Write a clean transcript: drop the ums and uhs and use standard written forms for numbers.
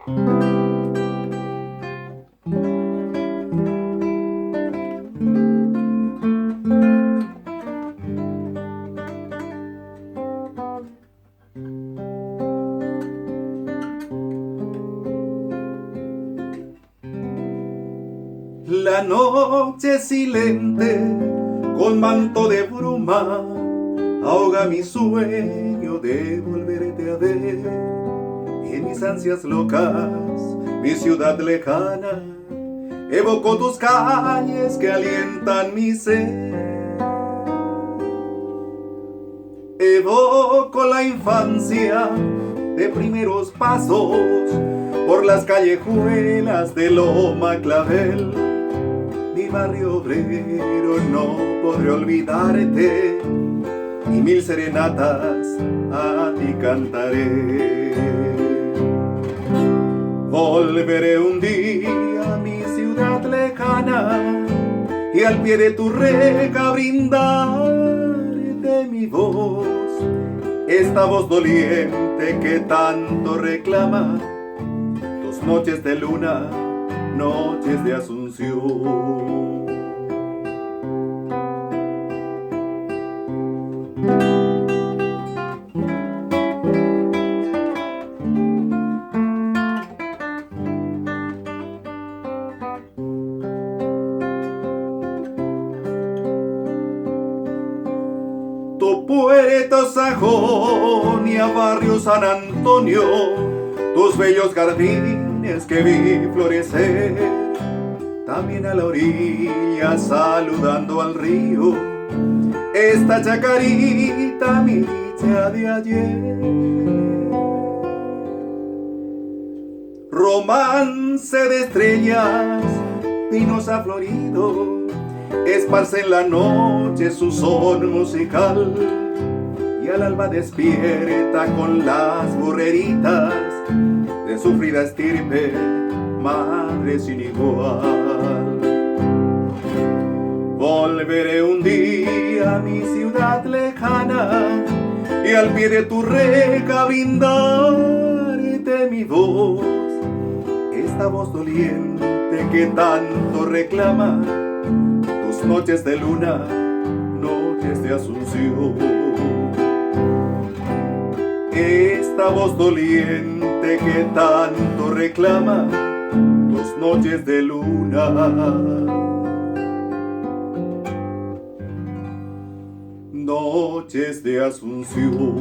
La noche silente, con manto de bruma, ahoga mi sueño de volverte a ver. Y en mis ansias locas, mi ciudad lejana, evoco tus calles que alientan mi ser. Evoco la infancia de primeros pasos por las callejuelas de Loma Clavel. Mi barrio obrero no podré olvidarte, y mil serenatas a ti cantaré. Volveré un día a mi ciudad lejana y al pie de tu reja brindarte mi voz, esta voz doliente que tanto reclama tus noches de luna, noches de Asunción. Tu Puerto Sajonia, barrio San Antonio, tus bellos jardines que vi florecer, también a la orilla saludando al río, esta chacarita mi dicha de ayer. Romance de estrellas, pinos afloridos, esparce en la noche su son musical, y al alba despierta con las burreritas de sufrida estirpe, madre sin igual. Volveré un día a mi ciudad lejana y al pie de tu reja brindarte mi voz, esta voz doliente que tanto reclama tus noches de luna, noches de Asunción. Esta voz doliente que tanto reclama tus noches de luna, noches de Asunción.